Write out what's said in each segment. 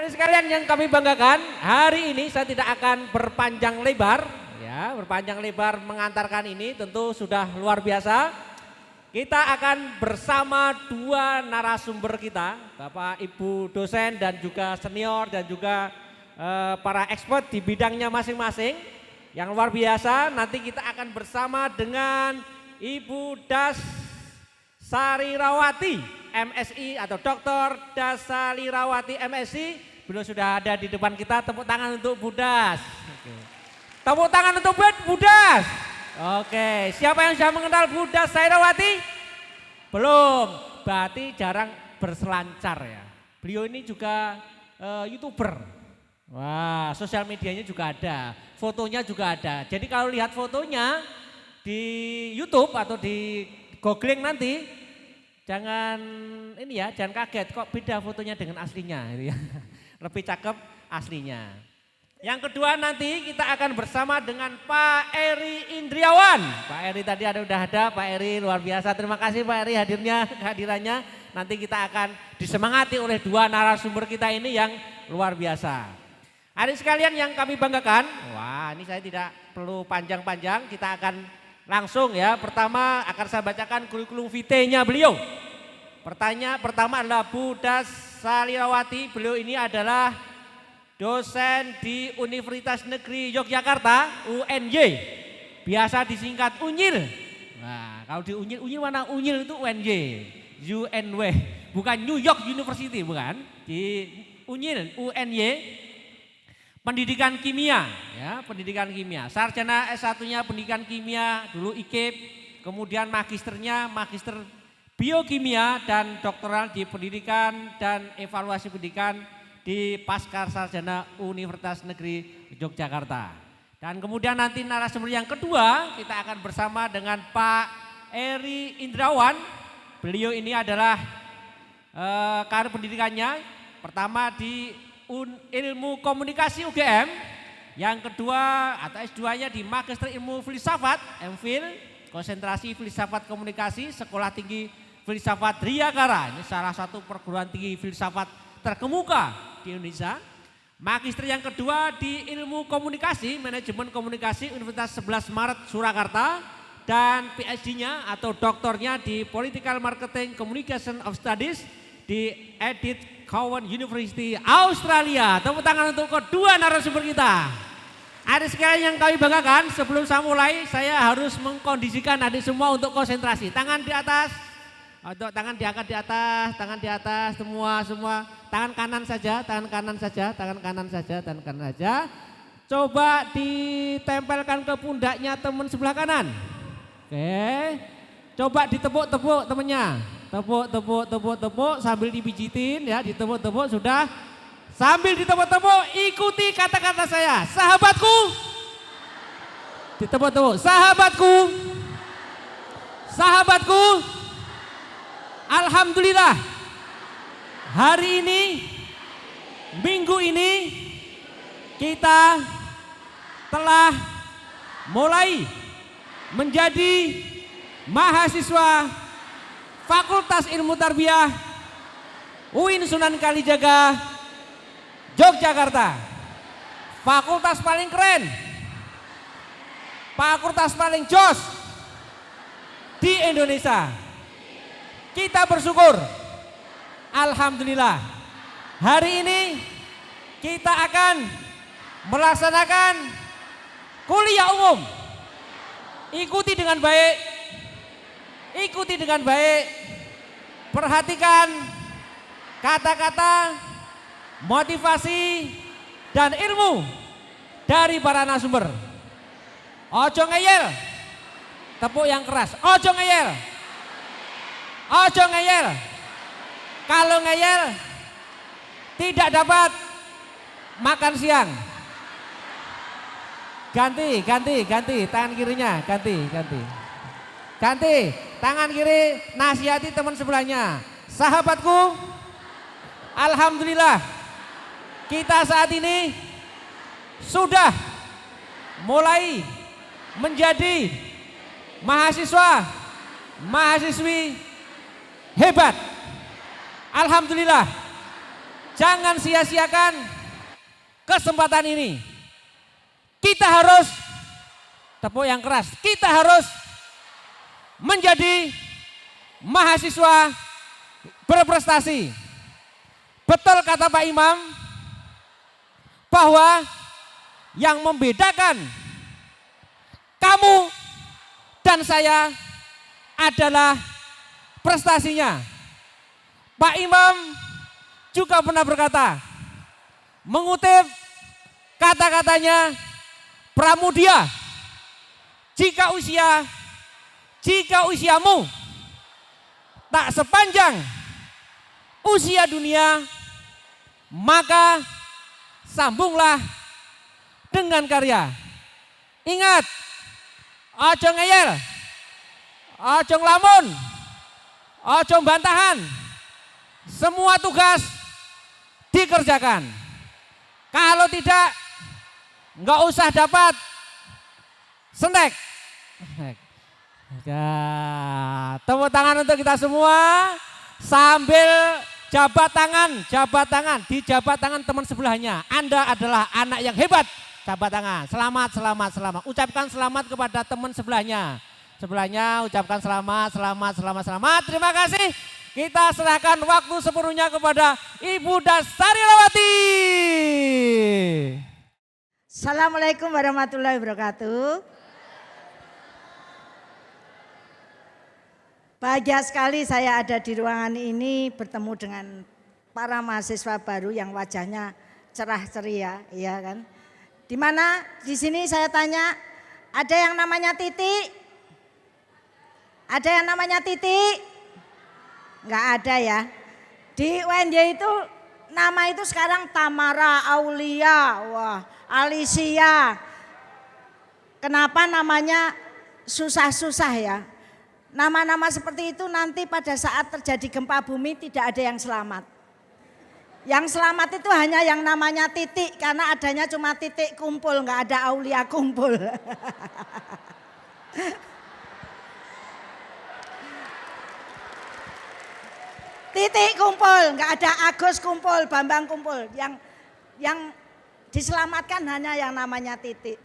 Adik sekalian yang kami banggakan, hari ini saya tidak akan berpanjang lebar, ya, berpanjang lebar mengantarkan ini tentu sudah luar biasa. Kita akan bersama dua narasumber kita, Bapak Ibu dosen dan juga senior dan juga para expert di bidangnya masing-masing. Yang luar biasa, nanti kita akan bersama dengan Ibu Das Salirawati MSI atau Dr. Das Salirawati MSI. Beliau sudah ada di depan kita, tepuk tangan untuk Bu Das. Oke. Tepuk tangan untuk Bu Das. Oke, siapa yang sudah mengenal Bu Das Salirawati? Belum, berarti jarang berselancar ya. Beliau ini juga YouTuber. Wah, sosial medianya juga ada, fotonya juga ada. Jadi kalau lihat fotonya di YouTube atau di googling nanti, jangan ini ya, jangan kaget kok beda fotonya dengan aslinya gitu ya. Lebih cakep aslinya. Yang kedua nanti kita akan bersama dengan Pak Eri Indriawan. Pak Eri tadi udah ada, Pak Eri luar biasa. Terima kasih Pak Eri kehadirannya. Nanti kita akan disemangati oleh dua narasumber kita ini yang luar biasa. Adik sekalian yang kami banggakan, wah ini saya tidak perlu panjang-panjang, kita akan langsung ya. Pertama akan saya bacakan kurikulum vitae-nya beliau. Pertama adalah Bu Das Salirawati, beliau ini adalah dosen di Universitas Negeri Yogyakarta, UNY, biasa disingkat UNYIL. Nah kalau di UNYIL mana UNYIL itu UNY, UNW, bukan New York University bukan, di UNYIL, UNY. Pendidikan kimia, ya pendidikan kimia. Sarjana S1-nya pendidikan kimia, dulu IKIP, kemudian magisternya magister biokimia dan doktoral di pendidikan dan evaluasi pendidikan di Pasca Sarjana Universitas Negeri Yogyakarta. Dan kemudian nanti narasumber yang kedua kita akan bersama dengan Pak Eri Indriawan. Beliau ini adalah karir pendidikannya pertama di Ilmu Komunikasi UGM, yang kedua atau S2-nya di Magister Ilmu Filsafat, MPhil, konsentrasi Filsafat Komunikasi, Sekolah Tinggi Filsafat Riyakara. Ini salah satu perguruan tinggi filsafat terkemuka di Indonesia. Magister yang kedua di Ilmu Komunikasi, Manajemen Komunikasi, Universitas 11 Maret Surakarta, dan PhD-nya atau doktornya di Political Marketing Communication of Studies di Edith Cowan University Australia. Tepuk tangan untuk kedua narasumber kita. Adik sekalian yang kami banggakan, sebelum saya mulai saya harus mengkondisikan adik semua untuk konsentrasi. Tangan di atas, untuk tangan diangkat di atas, tangan di atas, semua. Tangan kanan saja, tangan kanan saja, tangan kanan saja, tangan kanan saja. Coba ditempelkan ke pundaknya teman sebelah kanan. Oke, coba ditepuk-tepuk temennya. Tepuk sambil dipijitin ya, ditepuk sudah. Sambil ditepuk ikuti kata-kata saya. Sahabatku. Ditepuk sahabatku. Alhamdulillah. Hari ini, minggu ini kita telah mulai menjadi mahasiswa Fakultas Ilmu Tarbiyah UIN Sunan Kalijaga Yogyakarta. Fakultas paling keren, fakultas paling jos di Indonesia. Kita bersyukur, alhamdulillah. Hari ini kita akan melaksanakan kuliah umum. Ikuti dengan baik. Perhatikan kata-kata, motivasi, dan ilmu dari para narasumber. Ojo ngeyel, tepuk yang keras. Ojo ngeyel. Kalau ngeyel tidak dapat makan siang. Ganti, tangan kirinya, ganti, tangan kiri nasihati teman sebelahnya. Sahabatku, alhamdulillah kita saat ini sudah mulai menjadi mahasiswi hebat. Alhamdulillah. Jangan sia-siakan kesempatan ini. Kita harus, tepuk yang keras, kita harus menjadi mahasiswa berprestasi. Betul kata Pak Imam, bahwa yang membedakan kamu dan saya adalah prestasinya. Pak Imam juga pernah berkata, mengutip kata-katanya Pramudia, jika usiamu tak sepanjang usia dunia, maka sambunglah dengan karya. Ingat, ojo ngeyel, ojo ngelamun, ojo bantahan. Semua tugas dikerjakan. Kalau tidak, nggak usah dapat sentek. Ya, tepuk tangan untuk kita semua sambil jabat tangan, di jabat tangan teman sebelahnya. Anda adalah anak yang hebat, jabat tangan. Selamat. Ucapkan selamat kepada teman sebelahnya. Ucapkan selamat. Terima kasih. Kita serahkan waktu sepenuhnya kepada Ibu Dasarilawati. Assalamualaikum warahmatullahi wabarakatuh. Bahagia sekali saya ada di ruangan ini bertemu dengan para mahasiswa baru yang wajahnya cerah ceria, ya kan? Dimana di sini saya tanya, ada yang namanya Titik? Ada yang namanya Titik? Enggak ada ya. Di UNJ itu nama itu sekarang Tamara, Aulia, Alicia. Kenapa namanya susah-susah ya? Nama-nama seperti itu nanti pada saat terjadi gempa bumi tidak ada yang selamat. Yang selamat itu hanya yang namanya Titik, karena adanya cuma titik kumpul, nggak ada Aulia kumpul. Titik kumpul, nggak ada Agus kumpul, Bambang kumpul. Yang diselamatkan hanya yang namanya Titik.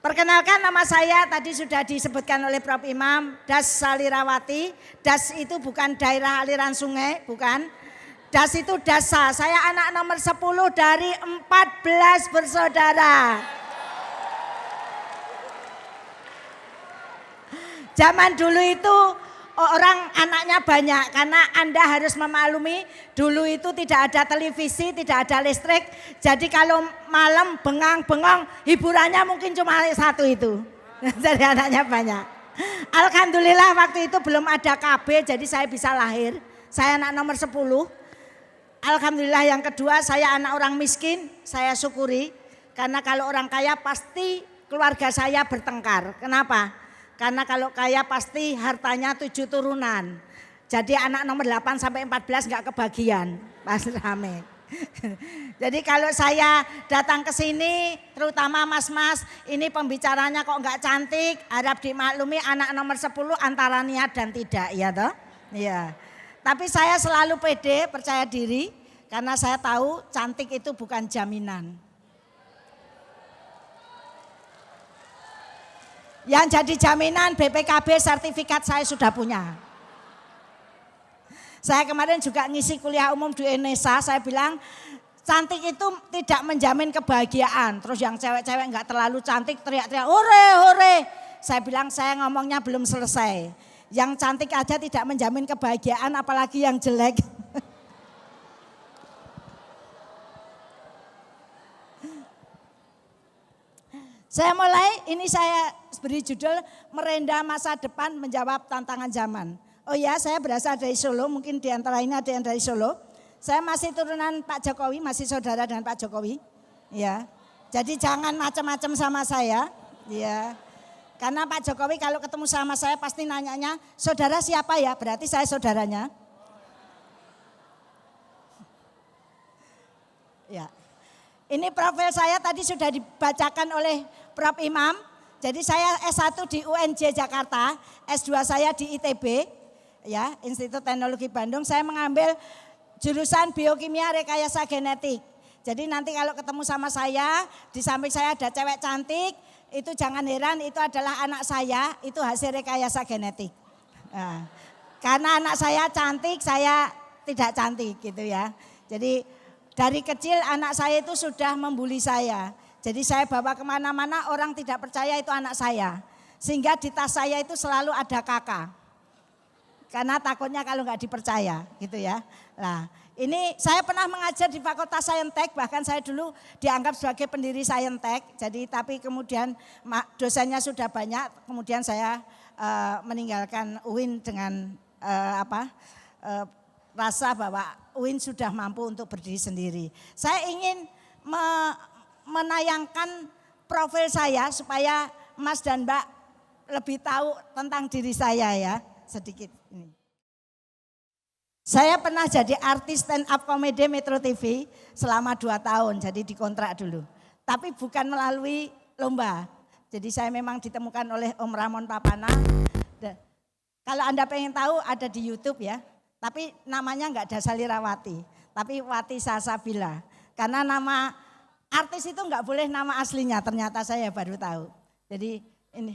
Perkenalkan, nama saya tadi sudah disebutkan oleh Prof. Imam, Dasarilawati. Das itu bukan daerah aliran sungai, bukan. Das itu dasa. Saya anak nomor 10 dari 14 bersaudara. Zaman dulu itu orang anaknya banyak, karena Anda harus memaklumi dulu itu tidak ada televisi, tidak ada listrik. Jadi kalau malam bengang-bengong hiburannya mungkin cuma satu itu. Jadi anaknya banyak. Alhamdulillah waktu itu belum ada KB, jadi saya bisa lahir. Saya anak nomor 10. Alhamdulillah yang kedua, saya anak orang miskin, saya syukuri. Karena kalau orang kaya pasti keluarga saya bertengkar. Kenapa? Karena kalau kaya pasti hartanya 7 turunan. Jadi anak nomor 8 sampai 14 enggak kebagian, pas rame. Jadi kalau saya datang ke sini, terutama mas-mas, ini pembicaranya kok enggak cantik, harap dimaklumi anak nomor 10 antara niat dan tidak, ya toh? Iya. Tapi saya selalu pede, percaya diri, karena saya tahu cantik itu bukan jaminan. Yang jadi jaminan BPKB sertifikat saya sudah punya. Saya kemarin juga ngisi kuliah umum di Unesa, saya bilang cantik itu tidak menjamin kebahagiaan. Terus yang cewek-cewek enggak terlalu cantik teriak-teriak, hore, hore. Saya bilang saya ngomongnya belum selesai. Yang cantik aja tidak menjamin kebahagiaan, apalagi yang jelek. Saya mulai, ini saya beri judul Merendah Masa Depan Menjawab Tantangan Zaman. Oh ya, saya berasal dari Solo, mungkin di antara ini ada yang dari Solo. Saya masih turunan Pak Jokowi, masih saudara dengan Pak Jokowi. Ya, jadi jangan macam-macam sama saya. Ya, karena Pak Jokowi kalau ketemu sama saya pasti nanyanya, saudara siapa ya? Berarti saya saudaranya. Ya. Ini profil saya tadi sudah dibacakan oleh Prof. Imam. Jadi saya S1 di UNJ Jakarta, S2 saya di ITB, ya, Institut Teknologi Bandung. Saya mengambil jurusan biokimia rekayasa genetik. Jadi nanti kalau ketemu sama saya, di samping saya ada cewek cantik, itu jangan heran itu adalah anak saya, itu hasil rekayasa genetik. Nah, karena anak saya cantik, saya tidak cantik gitu ya. Jadi dari kecil anak saya itu sudah membuli saya. Jadi saya bawa kemana-mana orang tidak percaya itu anak saya. Sehingga di tas saya itu selalu ada kakak. Karena takutnya kalau nggak dipercaya gitu ya. Nah ini saya pernah mengajar di Fakultas Saintek, bahkan saya dulu dianggap sebagai pendiri Saintek. Jadi tapi kemudian dosennya sudah banyak, kemudian saya meninggalkan UIN dengan rasa bahwa UIN sudah mampu untuk berdiri sendiri. Saya ingin menayangkan profil saya supaya Mas dan Mbak lebih tahu tentang diri saya ya, sedikit ini. Saya pernah jadi artis stand up komedi Metro TV selama 2 tahun, jadi dikontrak dulu. Tapi bukan melalui lomba. Jadi saya memang ditemukan oleh Om Ramon Papana. Kalau Anda pengen tahu ada di YouTube ya. Tapi namanya enggak Dasalirawati, tapi Wati Salsabila. Karena nama artis itu enggak boleh nama aslinya, ternyata saya baru tahu. Jadi ini,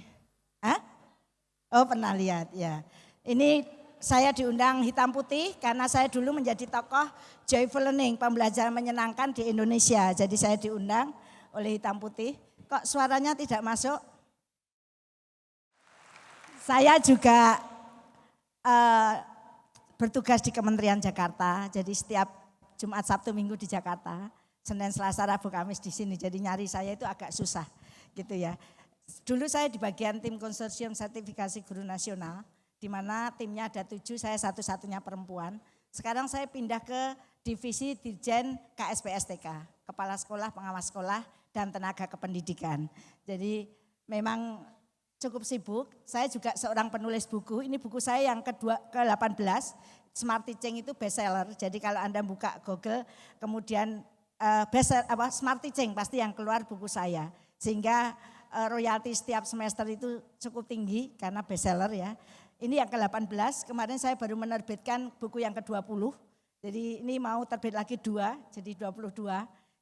oh pernah lihat ya. Ini saya diundang hitam putih karena saya dulu menjadi tokoh Joyful Learning, pembelajaran menyenangkan di Indonesia. Jadi saya diundang oleh hitam putih. Kok suaranya tidak masuk? Saya juga bertugas di Kementerian Jakarta. Jadi setiap Jumat, Sabtu, Minggu di Jakarta. Senin, Selasa, Rabu, Kamis di sini. Jadi nyari saya itu agak susah gitu ya. Dulu saya di bagian tim konsorsium sertifikasi guru nasional. Di mana timnya ada 7, saya satu-satunya perempuan. Sekarang saya pindah ke divisi Dirjen KSPSTK, Kepala Sekolah, Pengawas Sekolah, dan Tenaga Kependidikan. Jadi memang cukup sibuk. Saya juga seorang penulis buku. Ini buku saya yang ke-18, Smart Teaching itu bestseller. Jadi kalau Anda buka Google, kemudian Smart Teaching pasti yang keluar buku saya. Sehingga royalti setiap semester itu cukup tinggi karena bestseller ya. Ini yang ke-18, kemarin saya baru menerbitkan buku yang ke-20. Jadi ini mau terbit lagi 2, jadi 22.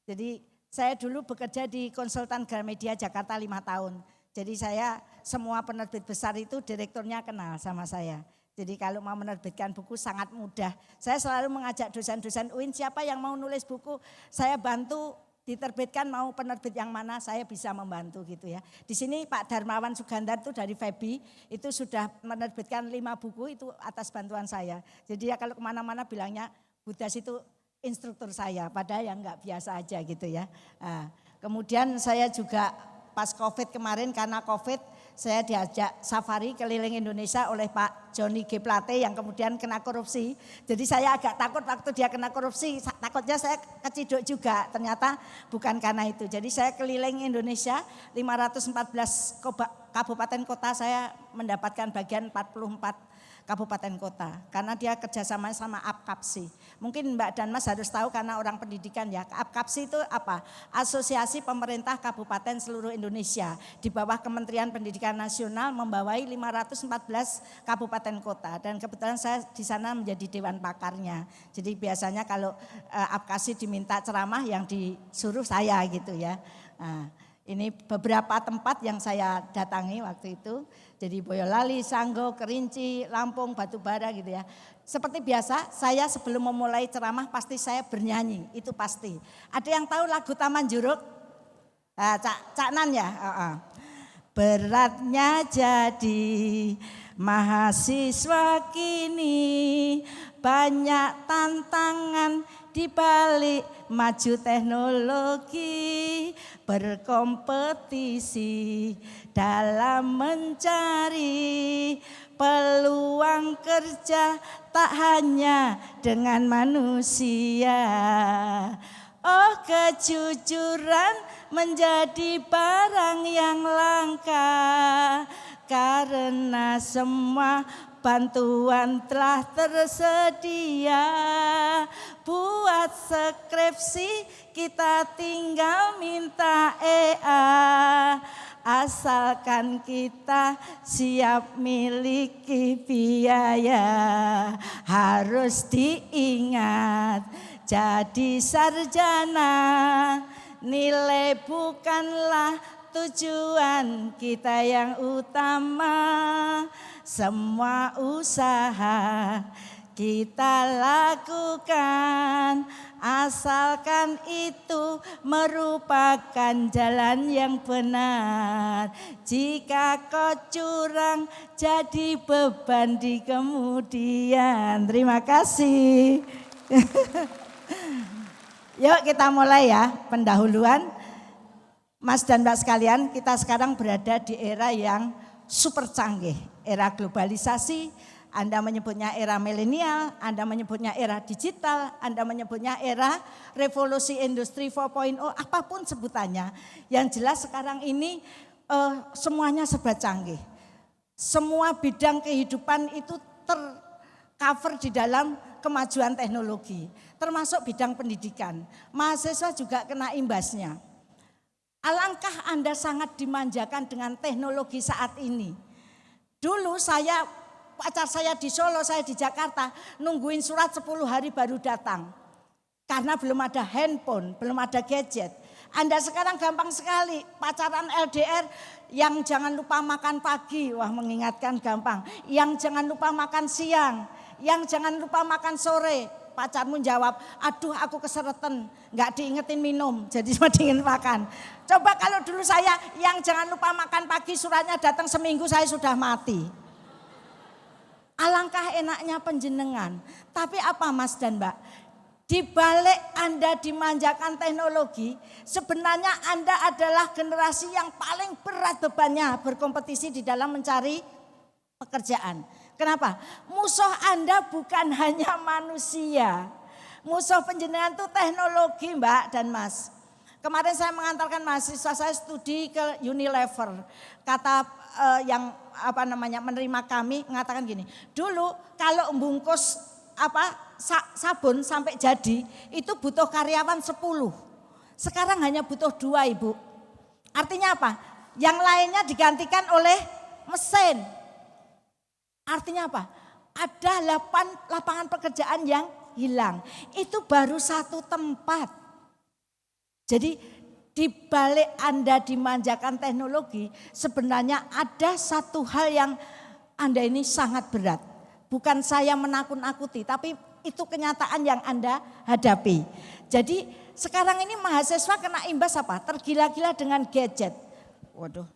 Jadi saya dulu bekerja di konsultan Gramedia Jakarta 5 tahun. Jadi saya semua penerbit besar itu direkturnya kenal sama saya. Jadi kalau mau menerbitkan buku sangat mudah. Saya selalu mengajak dosen-dosen UIN, siapa yang mau nulis buku, saya bantu diterbitkan, mau penerbit yang mana saya bisa membantu gitu ya. Di sini Pak Darmawan Sugandar itu dari FEBI itu sudah menerbitkan 5 buku itu atas bantuan saya. Jadi ya kalau kemana-mana bilangnya Budas itu instruktur saya, padahal yang enggak biasa aja gitu ya. Nah, kemudian saya juga pas COVID kemarin karena COVID saya diajak safari keliling Indonesia oleh Pak Joni G. Plate yang kemudian kena korupsi. Jadi saya agak takut waktu dia kena korupsi, takutnya saya keciduk juga, ternyata bukan karena itu. Jadi saya keliling Indonesia 514 kabupaten kota, saya mendapatkan bagian 44 kabupaten kota karena dia kerjasama sama APKAPSI. Mungkin Mbak dan Mas harus tahu karena orang pendidikan ya. APKAPSI itu apa? Asosiasi Pemerintah Kabupaten seluruh Indonesia di bawah Kementerian Pendidikan Nasional membawahi 514 kabupaten kota dan kebetulan saya di sana menjadi dewan pakarnya. Jadi biasanya kalau APKAPSI diminta ceramah yang disuruh saya gitu ya. Nah, ini beberapa tempat yang saya datangi waktu itu. Jadi Boyolali, Sanggo, Kerinci, Lampung, Batubara gitu ya. Seperti biasa saya sebelum memulai ceramah pasti saya bernyanyi, itu pasti. Ada yang tahu lagu Taman Juruk? Nah, Cak Nan ya? Beratnya jadi mahasiswa kini, banyak tantangan di balik maju teknologi, berkompetisi dalam mencari peluang kerja tak hanya dengan manusia. Oh, kejujuran menjadi barang yang langka karena semua bantuan telah tersedia. Buat skripsi kita tinggal minta EA. asalkan kita siap miliki biaya. Harus diingat, jadi sarjana nilai bukanlah tujuan kita yang utama. Semua usaha kita lakukan, asalkan itu merupakan jalan yang benar. Jika kau curang, jadi beban di kemudian. Terima kasih. Yuk kita mulai ya pendahuluan. Mas dan Mbak sekalian, kita sekarang berada di era yang super canggih. Era globalisasi, Anda menyebutnya era milenial, Anda menyebutnya era digital, Anda menyebutnya era revolusi industri 4.0, apapun sebutannya. Yang jelas sekarang ini semuanya serba canggih. Semua bidang kehidupan itu tercover di dalam kemajuan teknologi, termasuk bidang pendidikan. Mahasiswa juga kena imbasnya. Alangkah Anda sangat dimanjakan dengan teknologi saat ini. Dulu pacar saya di Solo, saya di Jakarta, nungguin surat 10 hari baru datang. Karena belum ada handphone, belum ada gadget. Anda sekarang gampang sekali, pacaran LDR yang jangan lupa makan pagi, wah mengingatkan gampang. Yang jangan lupa makan siang, yang jangan lupa makan sore. Pacarmu jawab, aduh aku keseretan, gak diingetin minum, jadi cuma diingin makan. Coba kalau dulu saya yang jangan lupa makan pagi, suratnya datang seminggu saya sudah mati. Alangkah enaknya penjenengan. Tapi apa Mas dan Mbak? Di balik Anda dimanjakan teknologi, sebenarnya Anda adalah generasi yang paling berat bebannya berkompetisi di dalam mencari pekerjaan. Kenapa? Musuh Anda bukan hanya manusia. Musuh penjenengan itu teknologi Mbak dan Mas. Kemarin saya mengantarkan mahasiswa saya studi ke Unilever. Kata yang menerima kami mengatakan gini, dulu kalau membungkus sabun sampai jadi itu butuh karyawan 10. Sekarang hanya butuh 2 Ibu. Artinya apa? Yang lainnya digantikan oleh mesin. Artinya apa? Ada 8 lapangan pekerjaan yang hilang. Itu baru 1 tempat. Jadi di balik Anda dimanjakan teknologi, sebenarnya ada satu hal yang Anda ini sangat berat. Bukan saya menakut-nakuti, tapi itu kenyataan yang Anda hadapi. Jadi sekarang ini mahasiswa kena imbas apa? Tergila-gila dengan gadget. Waduh.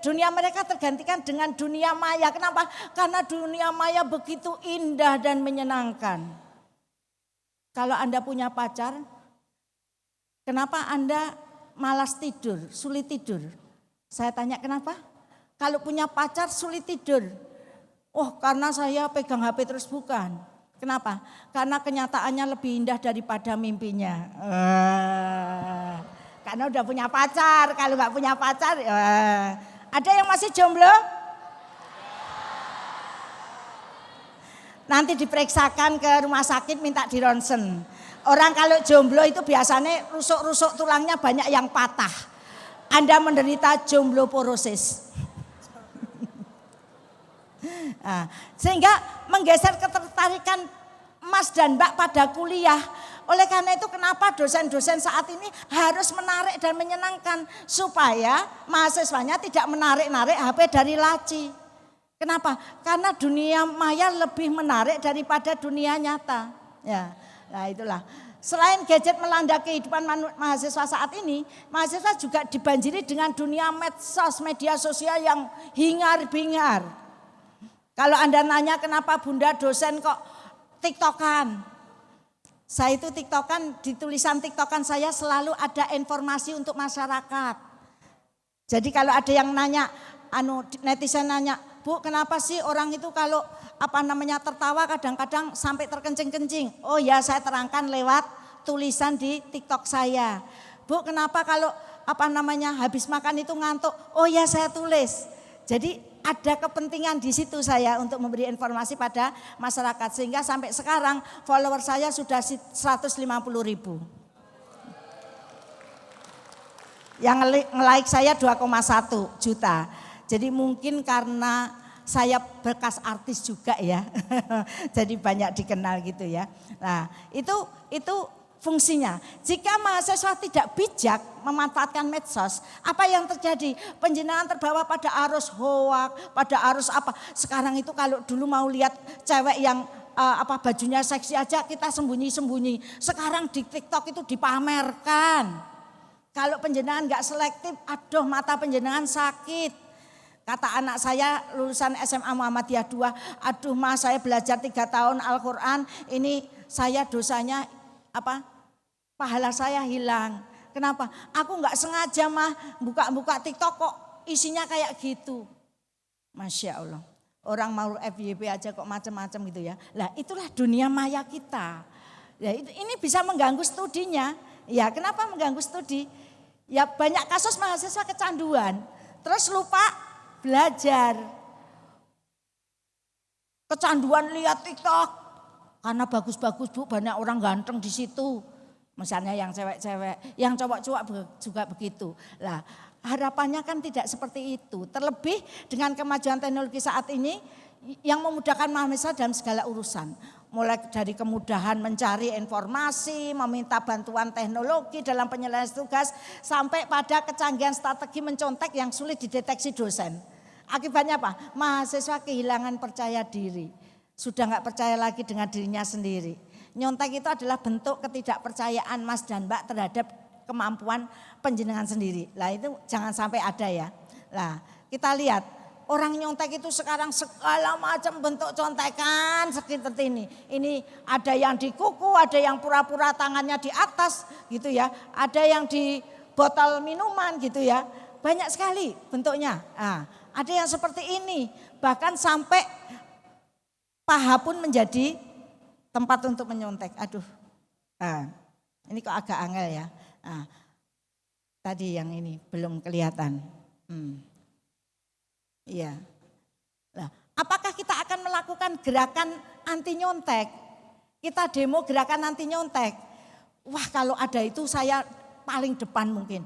Dunia mereka tergantikan dengan dunia maya. Kenapa? Karena dunia maya begitu indah dan menyenangkan. Kalau Anda punya pacar, kenapa Anda malas tidur, sulit tidur? Saya tanya kenapa? Kalau punya pacar sulit tidur. Oh karena saya pegang HP terus, bukan. Kenapa? Karena kenyataannya lebih indah daripada mimpinya. Karena udah punya pacar, kalau nggak punya pacar, ada yang masih jomblo? Nanti diperiksakan ke rumah sakit minta di ronsen. Orang kalau jomblo itu biasanya rusuk-rusuk tulangnya banyak yang patah. Anda menderita jomblo-porosis. Nah, sehingga menggeser ketertarikan Mas dan Mbak pada kuliah. Oleh karena itu kenapa dosen-dosen saat ini harus menarik dan menyenangkan supaya mahasiswanya tidak menarik-narik HP dari laci. Kenapa? Karena dunia maya lebih menarik daripada dunia nyata. Ya, nah itulah. Selain gadget melanda kehidupan mahasiswa saat ini, mahasiswa juga dibanjiri dengan dunia medsos, media sosial yang hingar-bingar. Kalau Anda nanya kenapa Bunda dosen kok TikTokan? Saya itu TikTokan, di tulisan TikTokan saya selalu ada informasi untuk masyarakat. Jadi kalau ada yang nanya, netizen nanya, Bu kenapa sih orang itu kalau tertawa kadang-kadang sampai terkencing-kencing. Oh ya saya terangkan lewat tulisan di TikTok saya. Bu kenapa kalau habis makan itu ngantuk. Oh ya saya tulis. Jadi ada kepentingan di situ saya untuk memberi informasi pada masyarakat. Sehingga sampai sekarang follower saya sudah 150.000. Yang nge-like saya 2,1 juta. Jadi mungkin karena saya bekas artis juga ya. Jadi banyak dikenal gitu ya. Nah, itu fungsinya. Jika mahasiswa tidak bijak memanfaatkan medsos, apa yang terjadi? Penjenengan terbawa pada arus hoak, pada arus apa. Sekarang itu kalau dulu mau lihat cewek yang bajunya seksi aja kita sembunyi-sembunyi. Sekarang di TikTok itu dipamerkan. Kalau penjenengan nggak selektif, aduh mata penjenengan sakit. Kata anak saya lulusan SMA Muhammadiyah 2, aduh mas saya belajar 3 tahun Al-Quran, ini saya dosanya pahala saya hilang. Kenapa? Aku nggak sengaja mah buka TikTok kok isinya kayak gitu. Masya Allah. Orang mau FYP aja kok macam-macam gitu ya. Lah itulah dunia maya kita. Ya, ini bisa mengganggu studinya. Ya kenapa mengganggu studi? Ya banyak kasus mahasiswa kecanduan. Terus lupa belajar. Kecanduan lihat TikTok. Karena bagus-bagus Bu, banyak orang ganteng di situ. Misalnya yang cewek-cewek, yang cowok-cowok juga begitu. Lah harapannya kan tidak seperti itu. Terlebih dengan kemajuan teknologi saat ini yang memudahkan mahasiswa dalam segala urusan. Mulai dari kemudahan mencari informasi, meminta bantuan teknologi dalam penyelesaian tugas, sampai pada kecanggihan strategi mencontek yang sulit dideteksi dosen. Akibatnya apa? Mahasiswa kehilangan percaya diri. Sudah nggak percaya lagi dengan dirinya sendiri. Nyontek itu adalah bentuk ketidakpercayaan Mas dan Mbak terhadap kemampuan penjenengan sendiri. Lah itu jangan sampai ada ya. Lah kita lihat. Orang nyontek itu sekarang segala macam bentuk contekan seperti ini. Ini ada yang di kuku, ada yang pura-pura tangannya di atas gitu ya. Ada yang di botol minuman gitu ya. Banyak sekali bentuknya. Nah, ada yang seperti ini. Bahkan sampai paha pun menjadi tempat untuk menyontek. Aduh, nah, ini kok agak angel ya. Nah, tadi yang ini belum kelihatan. Iya. Nah, apakah kita akan melakukan gerakan anti nyontek? Kita demo gerakan anti nyontek. Wah, kalau ada itu saya paling depan mungkin.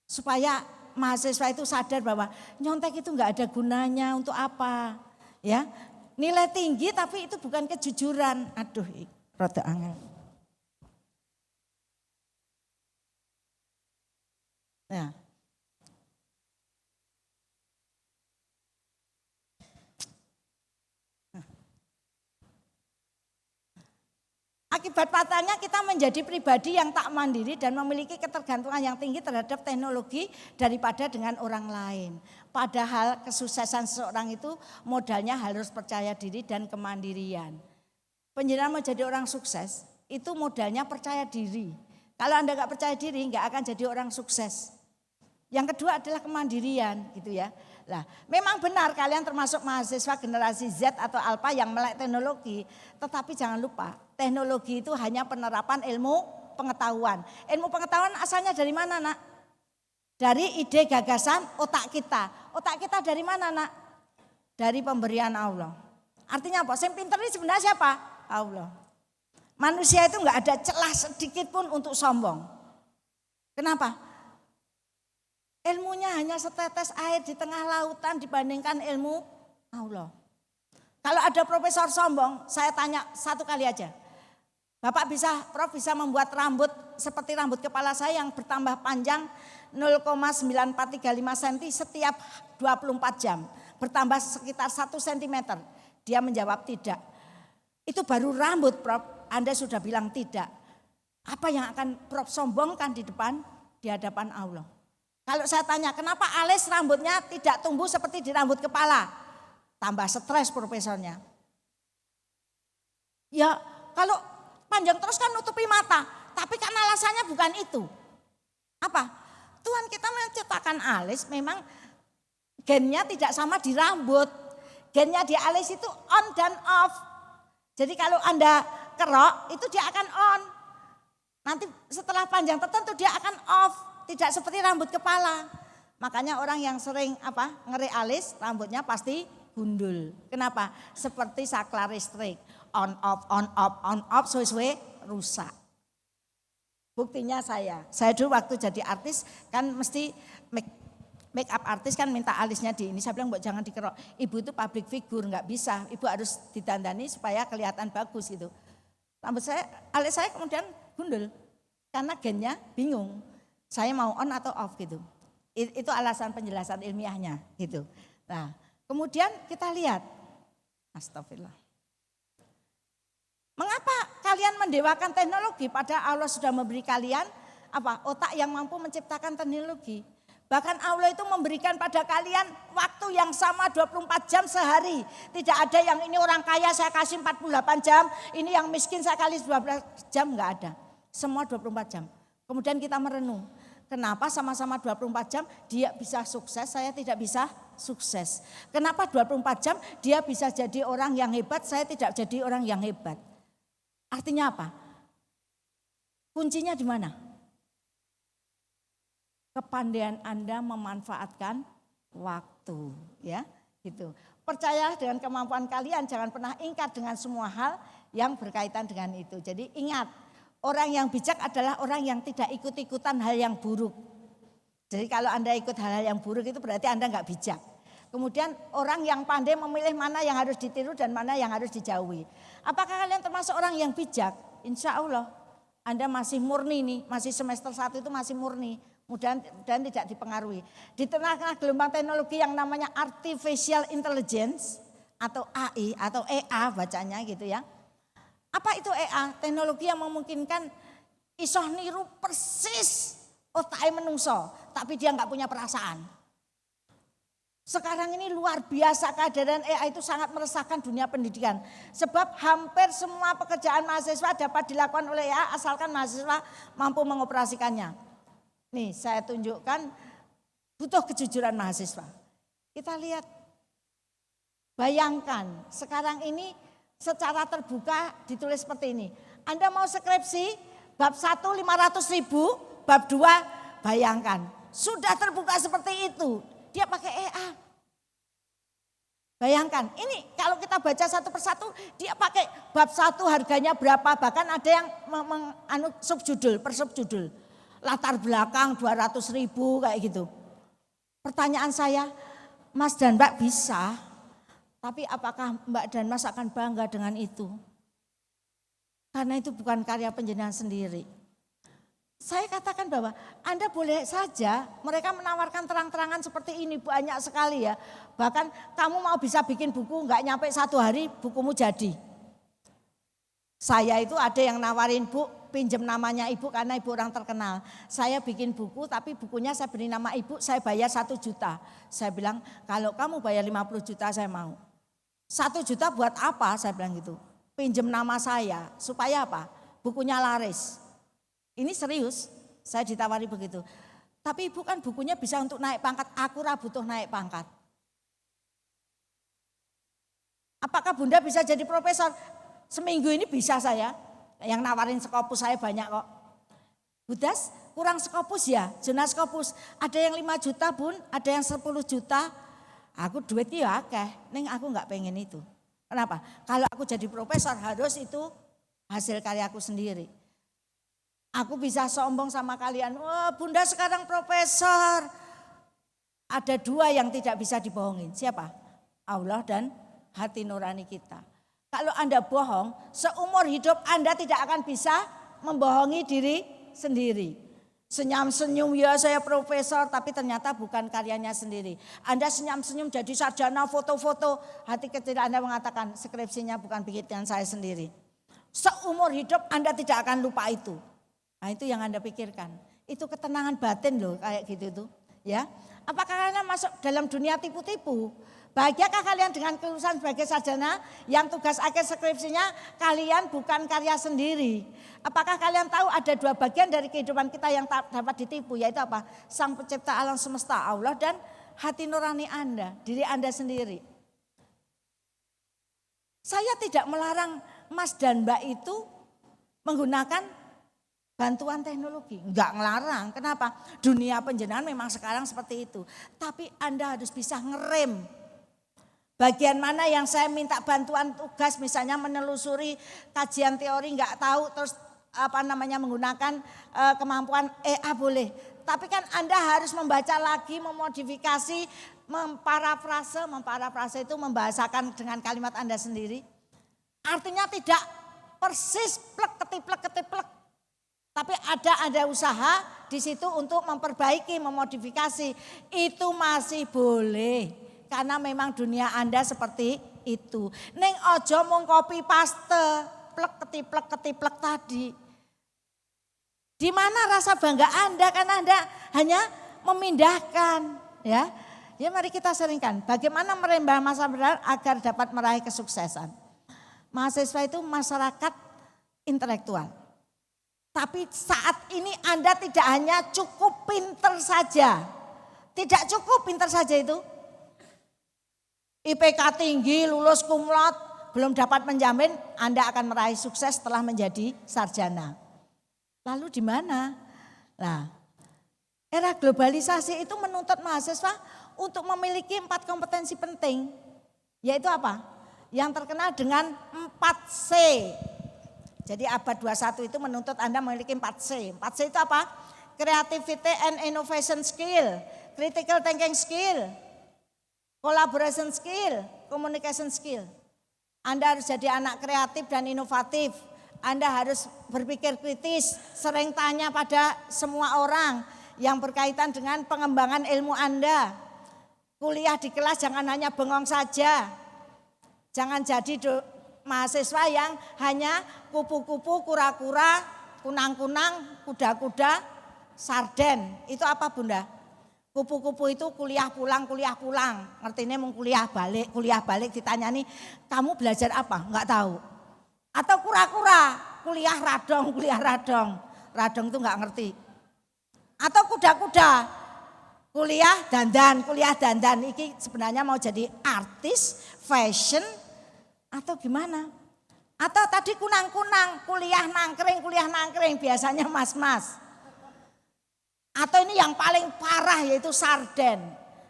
Supaya mahasiswa itu sadar bahwa nyontek itu enggak ada gunanya untuk apa. Ya. Nilai tinggi tapi itu bukan kejujuran. Aduh, rada angel. Nah. Akibat fatalnya kita menjadi pribadi yang tak mandiri dan memiliki ketergantungan yang tinggi terhadap teknologi daripada dengan orang lain. Padahal kesuksesan seseorang itu modalnya harus percaya diri dan kemandirian. Penjenengan menjadi orang sukses itu modalnya percaya diri. Kalau Anda nggak percaya diri nggak akan jadi orang sukses. Yang kedua adalah kemandirian gitu ya. Lah, memang benar kalian termasuk mahasiswa generasi Z atau Alpha yang melek teknologi, tetapi jangan lupa teknologi itu hanya penerapan ilmu pengetahuan. Ilmu pengetahuan asalnya dari mana, Nak? Dari ide gagasan otak kita. Otak kita dari mana, Nak? Dari pemberian Allah. Artinya apa? Yang pintar ini sebenarnya siapa? Allah. Manusia itu enggak ada celah sedikit pun untuk sombong. Kenapa? Ilmunya hanya setetes air di tengah lautan dibandingkan ilmu Allah. Kalau ada profesor sombong, saya tanya satu kali aja. Prof bisa membuat rambut seperti rambut kepala saya yang bertambah panjang 0,9435 cm setiap 24 jam. Bertambah sekitar 1 cm. Dia menjawab tidak. Itu baru rambut Prof, Anda sudah bilang tidak. Apa yang akan Prof sombongkan di hadapan Allah? Kalau saya tanya kenapa alis rambutnya tidak tumbuh seperti di rambut kepala? Tambah stres profesornya. Ya kalau panjang terus kan nutupi mata. Tapi kan alasannya bukan itu. Apa? Tuhan kita menciptakan alis memang gennya tidak sama di rambut. Gennya di alis itu on dan off. Jadi kalau Anda kerok itu dia akan on. Nanti setelah panjang tertentu dia akan off. Tidak seperti rambut kepala. Makanya orang yang sering ngeri alis rambutnya pasti gundul. Kenapa? Seperti saklar listrik. On off, suwe-suwe rusak. Buktinya saya dulu waktu jadi artis kan mesti make up artis kan minta alisnya di ini. Saya bilang mbak jangan dikerok. Ibu itu public figure nggak bisa. Ibu harus ditandani supaya kelihatan bagus gitu. Alis saya kemudian gundul karena gennya bingung. Saya mau on atau off gitu. Itu alasan penjelasan ilmiahnya gitu. Nah kemudian kita lihat. Astagfirullah. Mengapa kalian mendewakan teknologi padahal Allah sudah memberi kalian otak yang mampu menciptakan teknologi. Bahkan Allah itu memberikan pada kalian waktu yang sama 24 jam sehari. Tidak ada yang ini orang kaya saya kasih 48 jam, ini yang miskin saya kasih 12 jam, enggak ada. Semua 24 jam. Kemudian kita merenung, kenapa sama-sama 24 jam dia bisa sukses, saya tidak bisa sukses. Kenapa 24 jam dia bisa jadi orang yang hebat, saya tidak jadi orang yang hebat. Artinya apa? Kuncinya di mana? Kepandaian Anda memanfaatkan waktu, ya, gitu. Percayalah dengan kemampuan kalian, jangan pernah ingkar dengan semua hal yang berkaitan dengan itu. Jadi ingat, orang yang bijak adalah orang yang tidak ikut-ikutan hal yang buruk. Jadi kalau Anda ikut hal-hal yang buruk itu berarti Anda nggak bijak. Kemudian orang yang pandai memilih mana yang harus ditiru dan mana yang harus dijauhi. Apakah kalian termasuk orang yang bijak? Insya Allah Anda masih murni nih, masih semester 1 itu masih murni. Dan tidak dipengaruhi. Di tengah-tengah gelombang teknologi yang namanya artificial intelligence atau AI atau EA bacanya gitu ya. Apa itu EA? Teknologi yang memungkinkan iso niru persis otaknya menungso, tapi dia nggak punya perasaan. Sekarang ini luar biasa kehadiran AI itu sangat meresahkan dunia pendidikan. Sebab hampir semua pekerjaan mahasiswa dapat dilakukan oleh AI asalkan mahasiswa mampu mengoperasikannya. Nih saya tunjukkan butuh kejujuran mahasiswa. Kita lihat, bayangkan sekarang ini secara terbuka ditulis seperti ini. Anda mau skripsi bab 1 500.000, bab 2 bayangkan. Sudah terbuka seperti itu, dia pakai EA. Bayangkan, ini kalau kita baca satu persatu, dia pakai bab 1 harganya berapa, bahkan ada yang subjudul per subjudul. Latar belakang 200.000 kayak gitu. Pertanyaan saya, Mas dan Mbak bisa, tapi apakah Mbak dan Mas akan bangga dengan itu? Karena itu bukan karya penjenengan sendiri. Saya katakan bahwa Anda boleh saja, mereka menawarkan terang-terangan seperti ini banyak sekali ya. Bahkan kamu mau bisa bikin buku nggak nyampe 1 hari bukumu jadi. Saya itu ada yang nawarin, Bu, pinjam namanya ibu karena ibu orang terkenal. Saya bikin buku tapi bukunya saya beri nama ibu, saya bayar 1 juta. Saya bilang kalau kamu bayar 50 juta saya mau. 1 juta buat apa? Saya bilang gitu. Pinjam nama saya supaya apa? Bukunya laris. Ini serius, saya ditawari begitu. Tapi ibu kan bukunya bisa untuk naik pangkat, aku butuh naik pangkat. Apakah Bunda bisa jadi profesor? Seminggu ini bisa saya, yang nawarin Skopus saya banyak kok. Budas kurang Skopus ya, zona Skopus. Ada yang 5 juta Bun, ada yang 10 juta. Aku duit ya akeh, neng aku gak pengen itu. Kenapa? Kalau aku jadi profesor harus itu hasil karyaku sendiri. Aku bisa sombong sama kalian, wah Bunda sekarang profesor. Ada 2 yang tidak bisa dibohongin, siapa? Allah dan hati nurani kita. Kalau Anda bohong, seumur hidup Anda tidak akan bisa membohongi diri sendiri. Senyum-senyum ya saya profesor, tapi ternyata bukan karyanya sendiri. Anda senyum-senyum jadi sarjana foto-foto, hati kecil Anda mengatakan skripsinya bukan bikinan saya sendiri. Seumur hidup Anda tidak akan lupa itu. Nah itu yang Anda pikirkan. Itu ketenangan batin loh kayak gitu tuh. Ya. Apakah kalian masuk dalam dunia tipu-tipu? Bahagiakah kalian dengan kelulusan sebagai sarjana yang tugas akhir skripsinya kalian bukan karya sendiri? Apakah kalian tahu ada 2 bagian dari kehidupan kita yang dapat ditipu, yaitu apa? Sang pencipta alam semesta Allah dan hati nurani Anda, diri Anda sendiri. Saya tidak melarang Mas dan Mbak itu menggunakan bantuan teknologi, enggak ngelarang. Kenapa? Dunia penjenengan memang sekarang seperti itu. Tapi Anda harus bisa ngerem. Bagian mana yang saya minta bantuan tugas misalnya menelusuri kajian teori enggak tahu terus menggunakan kemampuan EA boleh. Tapi kan Anda harus membaca lagi, memodifikasi, memparafrase itu membahasakan dengan kalimat Anda sendiri. Artinya tidak persis ketiplek. Tapi ada usaha di situ untuk memperbaiki, memodifikasi. Itu masih boleh. Karena memang dunia Anda seperti itu. Ning ojo mung copy paste, ketiplek tadi. Di mana rasa bangga Anda karena Anda hanya memindahkan, ya. Ya mari kita seringkan bagaimana merembah masa depan agar dapat meraih kesuksesan. Mahasiswa itu masyarakat intelektual. Tapi saat ini Anda tidak hanya cukup pinter saja. Tidak cukup pinter saja itu. IPK tinggi, lulus cum laude, belum dapat menjamin Anda akan meraih sukses setelah menjadi sarjana. Lalu di mana? Nah, era globalisasi itu menuntut mahasiswa untuk memiliki 4 kompetensi penting. Yaitu apa? Yang terkenal dengan 4C. Jadi abad 21 itu menuntut Anda memiliki 4C. 4C itu apa? Creativity and innovation skill, critical thinking skill, collaboration skill, communication skill. Anda harus jadi anak kreatif dan inovatif. Anda harus berpikir kritis, sering tanya pada semua orang yang berkaitan dengan pengembangan ilmu Anda. Kuliah di kelas jangan hanya bengong saja. Jangan jadi mahasiswa yang hanya kupu-kupu, kura-kura, kunang-kunang, kuda-kuda, sarden. Itu apa Bunda? Kupu-kupu itu kuliah pulang. Ngertinya mau kuliah balik ditanya nih, kamu belajar apa? Enggak tahu. Atau kura-kura, kuliah radong. Radong itu enggak ngerti. Atau kuda-kuda, kuliah dandan. Iki sebenarnya mau jadi artis, fashion, atau gimana? Atau tadi kunang-kunang, kuliah nangkring, biasanya mas-mas. Atau ini yang paling parah yaitu sarden.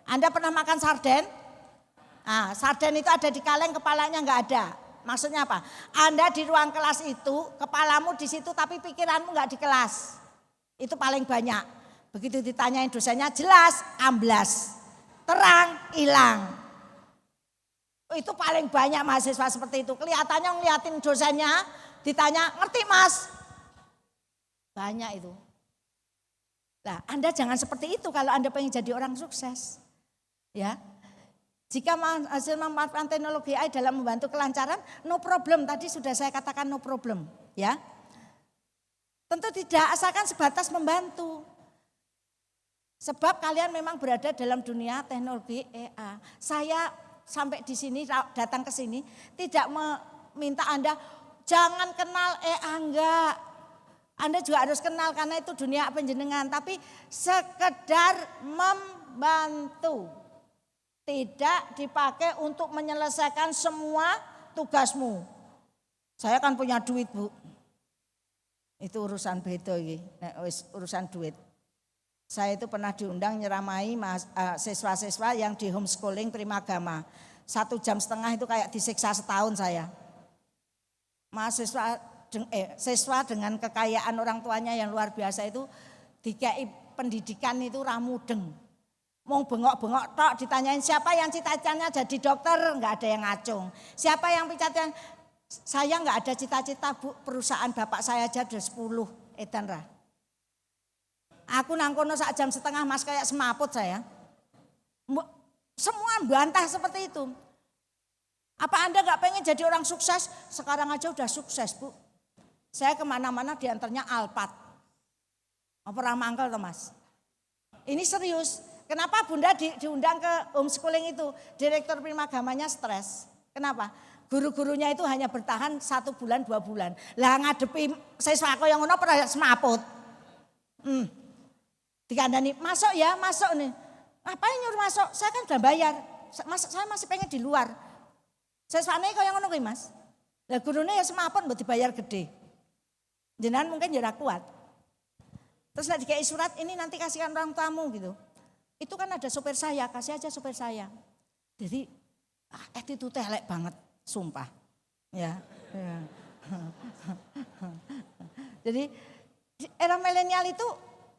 Anda pernah makan sarden? Nah, sarden itu ada di kaleng, kepalanya enggak ada. Maksudnya apa? Anda di ruang kelas itu, kepalamu di situ tapi pikiranmu enggak di kelas. Itu paling banyak. Begitu ditanyain dosennya jelas, amblas. Terang, hilang. Itu paling banyak mahasiswa seperti itu. Kelihatannya ngeliatin dosennya, ditanya, ngerti mas? Banyak itu. Nah, Anda jangan seperti itu kalau Anda pengen jadi orang sukses. Ya. Jika hasil memanfaatkan teknologi AI dalam membantu kelancaran, no problem. Tadi sudah saya katakan no problem. Ya. Tentu tidak, asalkan sebatas membantu. Sebab kalian memang berada dalam dunia teknologi AI. Saya sampai di sini, datang ke sini, tidak meminta Anda jangan kenal EA, enggak. Anda juga harus kenal karena itu dunia penjenengan. Tapi sekedar membantu. Tidak dipakai untuk menyelesaikan semua tugasmu. Saya kan punya duit Bu. Itu urusan beda ini, urusan duit. Saya itu pernah diundang nyeramai siswa-siswa yang di homeschooling Primagama. 1,5 jam itu kayak disiksa setahun saya. Siswa dengan kekayaan orang tuanya yang luar biasa itu dikai pendidikan itu ramudeng. Mau bengok-bengok tok ditanyain siapa yang cita-citanya jadi dokter, enggak ada yang ngacung. Siapa yang cita-citanya, saya enggak ada cita-cita Bu, perusahaan bapak saya aja ada 10 edan ra. Aku nangkono 1,5 jam mas kayak semaput saya. Semua bantah seperti itu. Apa Anda enggak pengen jadi orang sukses? Sekarang aja udah sukses Bu. Saya kemana-mana diantarnya Alphard. Pernah mangkel toh mas? Ini serius. Kenapa Bunda diundang ke homeschooling itu? Direktur Primagamanya stres. Kenapa? Guru-gurunya itu hanya bertahan 1 bulan 2 bulan. Lah ngadepi siswa aku yang ngono pernah semaput. Dikandani, masuk ya, masuk nih. Ngapain nyuruh masuk? Saya kan udah bayar. Saya masih pengen di luar. Siswane kok yang ngono kuwi Mas. Lah gurune ya semaput mbok dibayar gede. Jenengan mungkin ya ora kuat. Terus nek dikai surat ini nanti kasihkan orang tamu gitu. Itu kan ada sopir saya, kasih aja sopir saya. Jadi attitude elek banget, sumpah. Ya. Jadi era milenial itu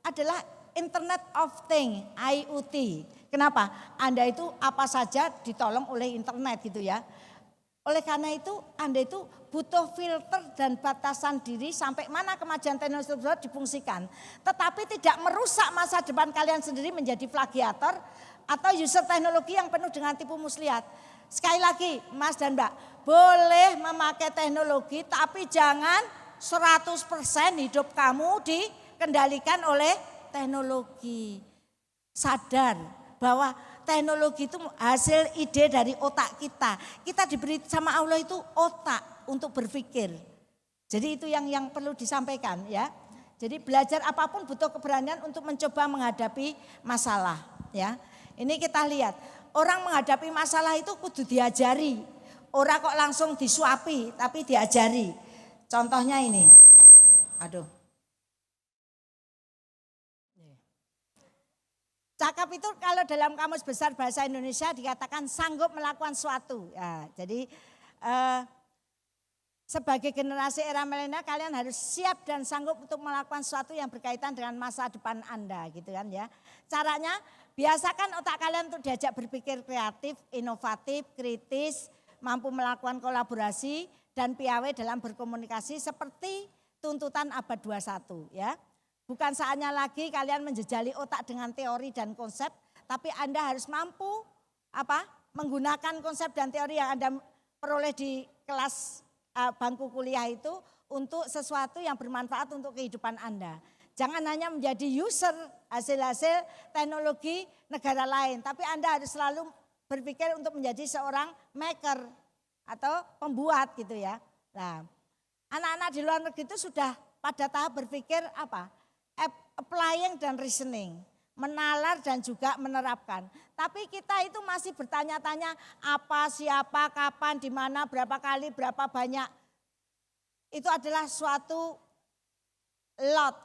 adalah Internet of Things, IoT. Kenapa? Anda itu apa saja ditolong oleh internet gitu ya. Oleh karena itu Anda itu butuh filter dan batasan diri sampai mana kemajuan teknologi tersebut difungsikan. Tetapi tidak merusak masa depan kalian sendiri menjadi plagiator atau user teknologi yang penuh dengan tipu muslihat. Sekali lagi Mas dan Mbak, boleh memakai teknologi tapi jangan 100% hidup kamu dikendalikan oleh teknologi. Sadar bahwa teknologi itu hasil ide dari otak kita. Kita diberi sama Allah itu otak untuk berpikir. Jadi itu yang perlu disampaikan ya. Jadi belajar apapun butuh keberanian untuk mencoba menghadapi masalah ya. Ini kita lihat, orang menghadapi masalah itu kudu diajari. Orang kok langsung disuapi tapi diajari. Contohnya ini. Aduh. Cakap itu kalau dalam Kamus Besar Bahasa Indonesia dikatakan sanggup melakukan sesuatu. Ya, jadi sebagai generasi era milenial kalian harus siap dan sanggup untuk melakukan sesuatu yang berkaitan dengan masa depan Anda gitu kan ya. Caranya biasakan otak kalian untuk diajak berpikir kreatif, inovatif, kritis, mampu melakukan kolaborasi dan piawai dalam berkomunikasi seperti tuntutan abad 21 ya. Bukan saatnya lagi kalian menjejali otak dengan teori dan konsep, tapi Anda harus mampu menggunakan konsep dan teori yang Anda peroleh di kelas bangku kuliah itu untuk sesuatu yang bermanfaat untuk kehidupan Anda. Jangan hanya menjadi user hasil-hasil teknologi negara lain, tapi Anda harus selalu berpikir untuk menjadi seorang maker atau pembuat gitu ya. Nah, anak-anak di luar negeri itu sudah pada tahap berpikir applying dan reasoning, menalar dan juga menerapkan. Tapi kita itu masih bertanya-tanya apa, siapa, kapan, di mana, berapa kali, berapa banyak. Itu adalah suatu lot.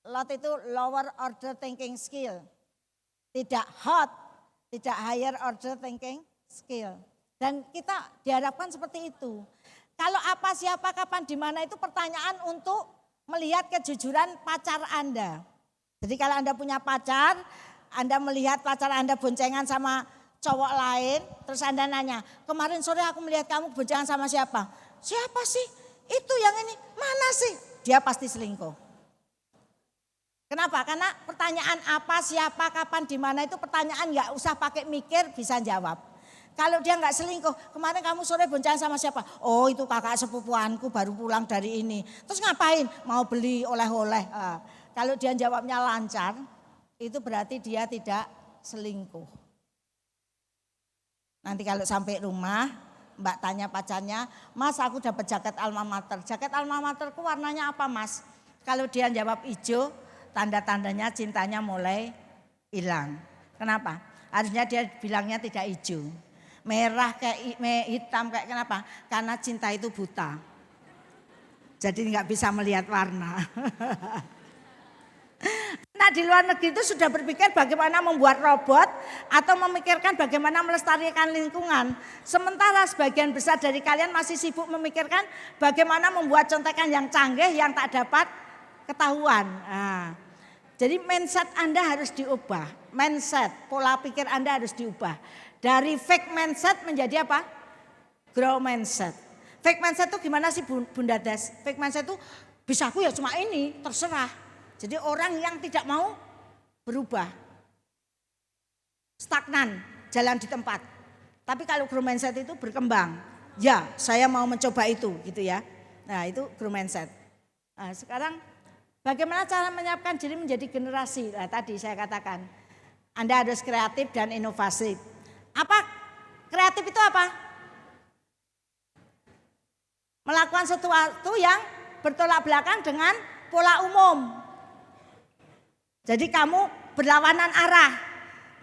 Lot itu lower order thinking skill. Tidak hot, tidak higher order thinking skill. Dan kita diharapkan seperti itu. Kalau apa, siapa, kapan, di mana itu pertanyaan untuk melihat kejujuran pacar Anda. Jadi kalau Anda punya pacar, Anda melihat pacar Anda boncengan sama cowok lain, terus Anda nanya, kemarin sore aku melihat kamu boncengan sama siapa? Siapa sih? Itu yang ini, mana sih? Dia pasti selingkuh. Kenapa? Karena pertanyaan apa, siapa, kapan, di mana itu pertanyaan nggak usah pakai mikir bisa jawab. Kalau dia nggak selingkuh, kemarin kamu sore boncengan sama siapa? Oh itu kakak sepupuanku baru pulang dari ini. Terus ngapain? Mau beli oleh-oleh. Kalau dia jawabnya lancar, itu berarti dia tidak selingkuh. Nanti kalau sampai rumah, Mbak tanya pacarnya, Mas aku dapat jaket alma mater. Jaket alma materku warnanya apa Mas? Kalau dia jawab hijau, tanda-tandanya cintanya mulai hilang. Kenapa? Harusnya dia bilangnya tidak hijau. Merah kayak hitam kayak kenapa? Karena cinta itu buta. Jadi nggak bisa melihat warna. Nah di luar negeri itu sudah berpikir bagaimana membuat robot atau memikirkan bagaimana melestarikan lingkungan. Sementara sebagian besar dari kalian masih sibuk memikirkan bagaimana membuat contekan yang canggih yang tak dapat ketahuan. Nah, jadi mindset Anda harus diubah. Mindset, pola pikir Anda harus diubah. Dari fake mindset menjadi apa? Grow mindset. Fake mindset itu gimana sih Bunda Des? Fake mindset itu bisa aku ya cuma ini, terserah. Jadi orang yang tidak mau berubah. Stagnan, jalan di tempat. Tapi kalau grow mindset itu berkembang. Ya saya mau mencoba itu gitu ya. Nah itu grow mindset. Nah sekarang bagaimana cara menyiapkan diri menjadi generasi? Nah tadi saya katakan. Anda harus kreatif dan inovasi. Apa? Kreatif itu apa? Melakukan sesuatu yang bertolak belakang dengan pola umum. Jadi kamu berlawanan arah.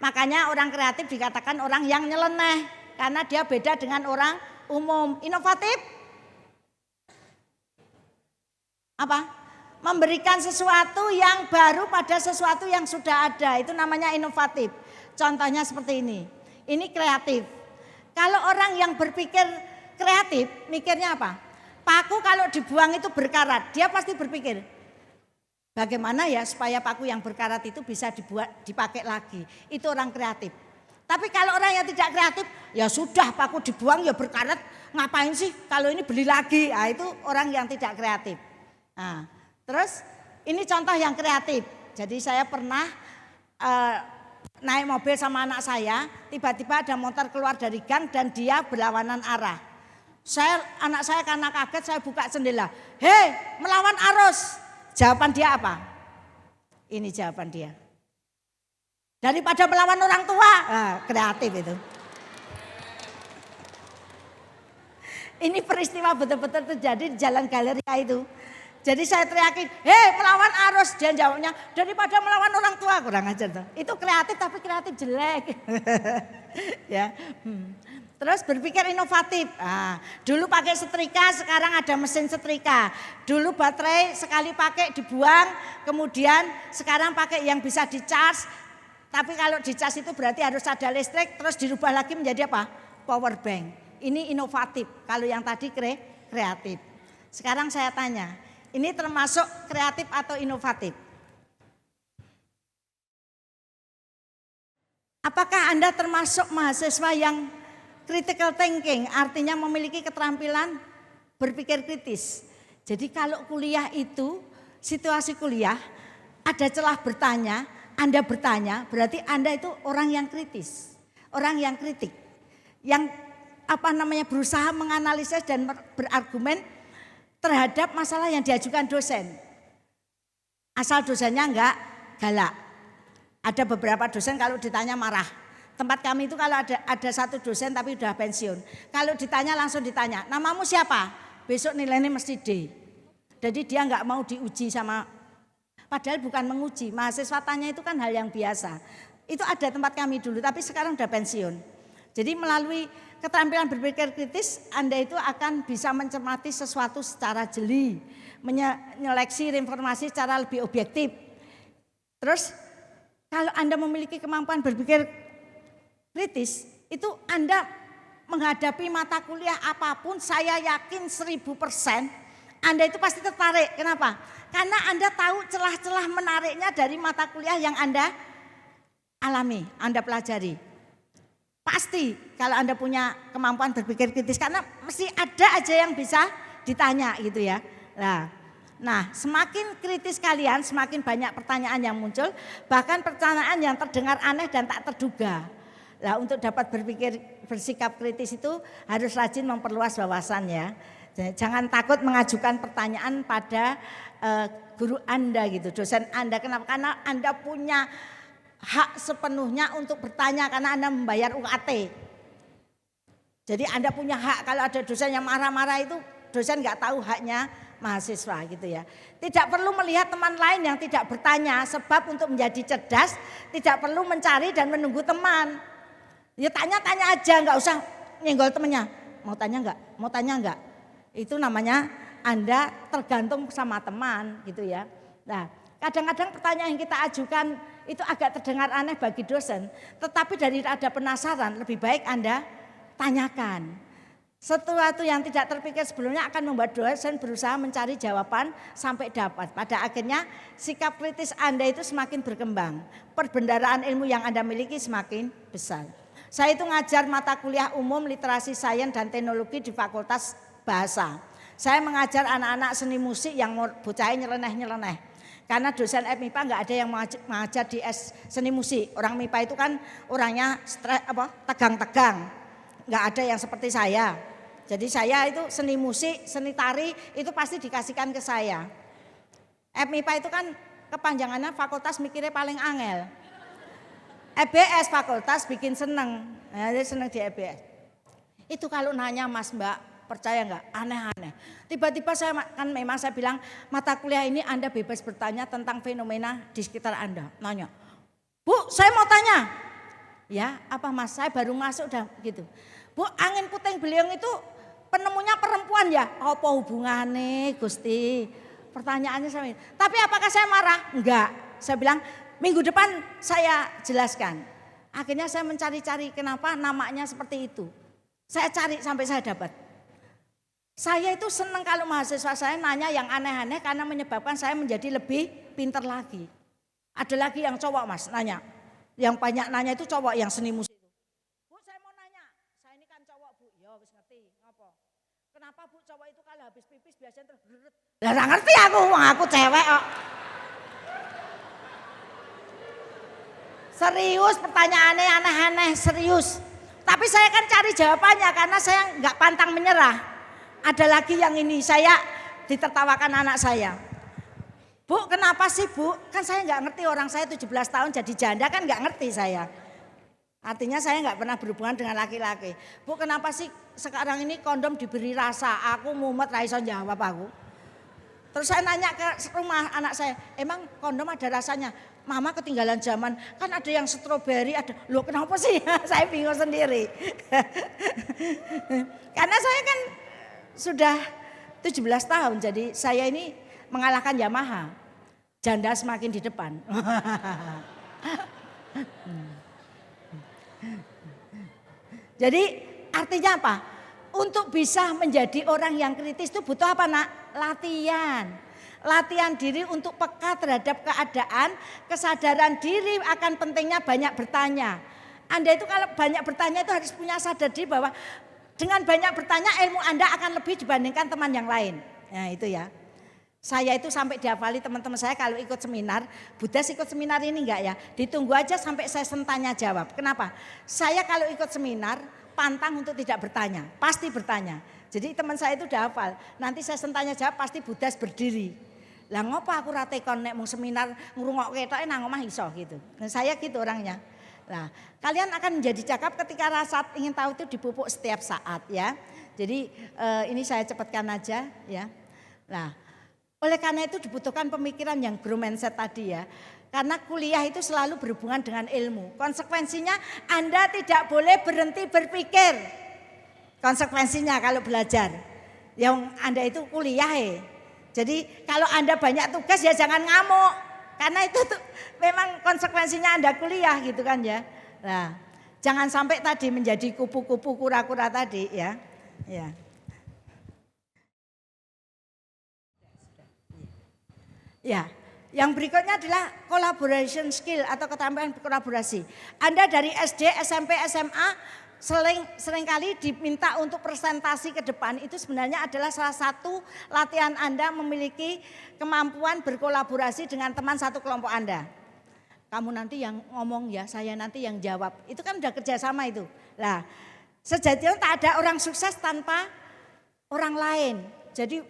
Makanya orang kreatif dikatakan orang yang nyeleneh. Karena dia beda dengan orang umum. Inovatif? Apa? Memberikan sesuatu yang baru pada sesuatu yang sudah ada. Itu namanya inovatif. Contohnya seperti ini. Ini kreatif. Kalau orang yang berpikir kreatif, mikirnya apa? Paku kalau dibuang itu berkarat, dia pasti berpikir, bagaimana ya supaya paku yang berkarat itu bisa dipakai lagi. Itu orang kreatif. Tapi kalau orang yang tidak kreatif, ya sudah paku dibuang ya berkarat, ngapain sih kalau ini beli lagi. Nah, itu orang yang tidak kreatif. Nah, terus ini contoh yang kreatif. Jadi saya pernah naik mobil sama anak saya, tiba-tiba ada motor keluar dari gang dan dia berlawanan arah. Anak saya karena kaget, saya buka jendela. Hei, melawan arus. Jawaban dia apa? Ini jawaban dia. Daripada melawan orang tua, kreatif itu. Ini peristiwa betul-betul terjadi di Jalan Galeria itu. Jadi saya teriakin, hei melawan arus. Dia jawabnya, daripada melawan orang tua. Kurang ajar tuh. Itu kreatif tapi kreatif jelek. Ya. Terus berpikir inovatif. Dulu pakai setrika, sekarang ada mesin setrika. Dulu baterai sekali pakai dibuang, kemudian sekarang pakai yang bisa dicas. Tapi kalau dicas itu berarti harus ada listrik, terus dirubah lagi menjadi apa? Power bank. Ini inovatif. Kalau yang tadi kreatif. Sekarang saya tanya, ini termasuk kreatif atau inovatif? Apakah Anda termasuk mahasiswa yang critical thinking, artinya memiliki keterampilan berpikir kritis? Jadi kalau kuliah itu, situasi kuliah, ada celah bertanya, Anda bertanya, berarti Anda itu orang yang kritis, orang yang kritik, yang berusaha menganalisis dan berargumen terhadap masalah yang diajukan dosen. Asal dosennya enggak galak. Ada beberapa dosen kalau ditanya marah. Tempat kami itu kalau ada satu dosen tapi udah pensiun. Kalau ditanya langsung ditanya, namamu siapa? Besok nilainya mesti D. Jadi dia enggak mau diuji sama, padahal bukan menguji. Mahasiswa tanya itu kan hal yang biasa. Itu ada tempat kami dulu tapi sekarang udah pensiun. Jadi melalui keterampilan berpikir kritis, Anda itu akan bisa mencermati sesuatu secara jeli, menyeleksi informasi secara lebih objektif. Terus kalau Anda memiliki kemampuan berpikir kritis, itu Anda menghadapi mata kuliah apapun, saya yakin 1000% Anda itu pasti tertarik. Kenapa? Karena Anda tahu celah-celah menariknya dari mata kuliah yang Anda alami, Anda pelajari. Pasti kalau Anda punya kemampuan berpikir kritis, karena mesti ada aja yang bisa ditanya gitu ya. Nah, semakin kritis kalian, semakin banyak pertanyaan yang muncul, bahkan pertanyaan yang terdengar aneh dan tak terduga. Nah, untuk dapat bersikap kritis itu harus rajin memperluas wawasan ya. Jangan takut mengajukan pertanyaan pada guru Anda gitu, dosen Anda. Kenapa? Karena Anda punya hak sepenuhnya untuk bertanya karena Anda membayar UKT. Jadi Anda punya hak. Kalau ada dosen yang marah-marah itu, dosen nggak tahu haknya mahasiswa gitu ya. Tidak perlu melihat teman lain yang tidak bertanya, sebab untuk menjadi cerdas tidak perlu mencari dan menunggu teman. Ya tanya-tanya aja, nggak usah nyenggol temennya. Mau tanya nggak? Mau tanya nggak? Itu namanya Anda tergantung sama teman gitu ya. Nah, kadang-kadang pertanyaan yang kita ajukan itu agak terdengar aneh bagi dosen, tetapi dari ada penasaran lebih baik Anda tanyakan. Sesuatu yang tidak terpikir sebelumnya akan membuat dosen berusaha mencari jawaban sampai dapat. Pada akhirnya sikap kritis Anda itu semakin berkembang. Perbendaharaan ilmu yang Anda miliki semakin besar. Saya itu ngajar mata kuliah umum literasi sains dan teknologi di Fakultas Bahasa. Saya mengajar anak-anak seni musik yang bocahnya nyeleneh-nyeleneh. Karena dosen MIPA nggak ada yang mengajar di seni musik. Orang MIPA itu kan orangnya tegang-tegang. Nggak ada yang seperti saya. Jadi saya itu seni musik, seni tari itu pasti dikasihkan ke saya. MIPA itu kan kepanjangannya fakultas mikirnya paling angel. EBS fakultas bikin seneng. Jadi seneng di EBS. Itu kalau nanya Mas Mbak, percaya nggak? Aneh-aneh. Tiba-tiba saya bilang mata kuliah ini Anda bebas bertanya tentang fenomena di sekitar Anda. Nanya, Bu saya mau tanya. Ya apa Mas, saya baru masuk dah gitu. Bu angin puting beliung itu penemunya perempuan ya? Apa hubungannya Gusti? Pertanyaannya sama ini. Tapi apakah saya marah? Enggak. Saya bilang minggu depan saya jelaskan. Akhirnya saya mencari-cari kenapa namanya seperti itu. Saya cari sampai saya dapat. Saya itu senang kalau mahasiswa saya nanya yang aneh-aneh karena menyebabkan saya menjadi lebih pintar lagi. Ada lagi yang cowok mas nanya. Yang banyak nanya itu cowok yang seni musik itu. Bu saya mau nanya, saya ini kan cowok bu. Ya wis ngerti, ngapa? Kenapa bu cowok itu kalau habis pipis biasanya tergerut? Lah ora ngerti aku cewek kok. Serius pertanyaannya aneh-aneh, serius. Tapi saya kan cari jawabannya karena saya nggak pantang menyerah. Ada lagi yang ini, saya ditertawakan anak saya. Bu kenapa sih bu? Kan saya nggak ngerti, orang saya 17 tahun jadi janda kan nggak ngerti saya. Artinya saya nggak pernah berhubungan dengan laki-laki. Bu kenapa sih sekarang ini kondom diberi rasa? Aku mumet ra iso jawab aku. Terus saya nanya ke rumah anak saya, emang kondom ada rasanya? Mama ketinggalan zaman, kan ada yang stroberi, ada. Loh kenapa sih? Saya bingung sendiri. Karena saya kan sudah 17 tahun, jadi saya ini mengalahkan Yamaha. Janda semakin di depan. Jadi artinya apa? Untuk bisa menjadi orang yang kritis itu butuh apa nak? Latihan. Latihan diri untuk peka terhadap keadaan, kesadaran diri akan pentingnya banyak bertanya. Anda itu kalau banyak bertanya itu harus punya sadar diri bahwa dengan banyak bertanya ilmu Anda akan lebih dibandingkan teman yang lain. Nah itu ya. Saya itu sampai dihafali teman-teman saya kalau ikut seminar, Budas ikut seminar ini enggak ya? Ditunggu aja sampai sesi tanya jawab. Kenapa? Saya kalau ikut seminar pantang untuk tidak bertanya, pasti bertanya. Jadi teman saya itu udah hafal, nanti sesi tanya jawab pasti Budas berdiri. Lah ngopo aku ra tekon nek mung seminar ngrungokke ketoke nang omah iso gitu. Nah, saya gitu orangnya. Nah, kalian akan menjadi cakap ketika rasa ingin tahu itu dipupuk setiap saat ya. Jadi ini saya cepatkan aja ya. Nah, oleh karena itu dibutuhkan pemikiran yang grow mindset tadi ya. Karena kuliah itu selalu berhubungan dengan ilmu. Konsekuensinya Anda tidak boleh berhenti berpikir. Konsekuensinya kalau belajar. Yang Anda itu kuliah ya. Jadi kalau Anda banyak tugas ya jangan ngamuk. Karena itu tuh memang konsekuensinya Anda kuliah gitu kan ya. Nah, jangan sampai tadi menjadi kupu-kupu kura-kura tadi ya. Ya. Ya, yang berikutnya adalah collaboration skill atau keterampilan berkolaborasi. Anda dari SD, SMP, SMA seringkali diminta untuk presentasi ke depan, itu sebenarnya adalah salah satu latihan Anda memiliki kemampuan berkolaborasi dengan teman satu kelompok Anda. Kamu nanti yang ngomong ya, saya nanti yang jawab. Itu kan udah kerjasama itu. Nah, sejatinya tak ada orang sukses tanpa orang lain. Jadi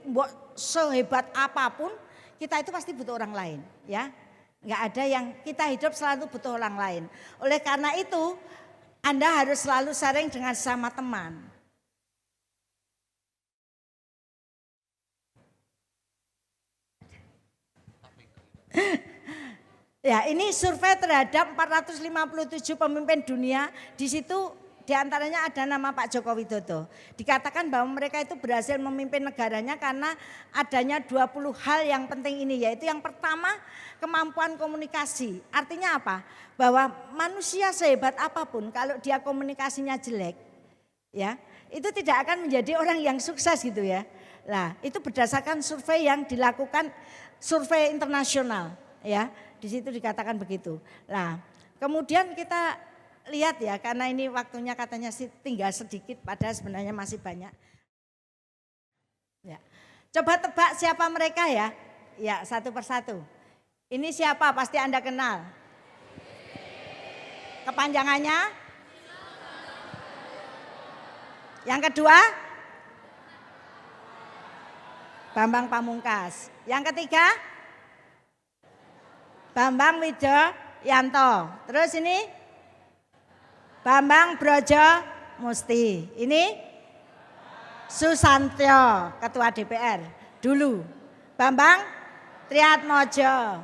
sehebat apapun kita itu pasti butuh orang lain ya. Enggak ada yang kita hidup selalu butuh orang lain. Oleh karena itu Anda harus selalu sharing dengan sesama teman. Ya, ini survei terhadap 457 pemimpin dunia. Di situ diantaranya ada nama Pak Joko Widodo. Dikatakan bahwa mereka itu berhasil memimpin negaranya karena adanya 20 hal yang penting ini. Yaitu yang pertama kemampuan komunikasi. Artinya apa? Bahwa manusia sehebat apapun kalau dia komunikasinya jelek, ya itu tidak akan menjadi orang yang sukses gitu ya. Nah itu berdasarkan survei yang dilakukan, survei internasional ya. Di situ dikatakan begitu. Nah kemudian kita lihat ya, karena ini waktunya katanya sih tinggal sedikit, padahal sebenarnya masih banyak. Ya. Coba tebak siapa mereka ya? Ya satu persatu. Ini siapa? Pasti Anda kenal. Kepanjangannya? Yang kedua? Bambang Pamungkas. Yang ketiga? Bambang Wijoyanto. Terus ini? Bambang Brojomusti. Ini? Susantyo, Ketua DPR dulu. Bambang Triatmojo.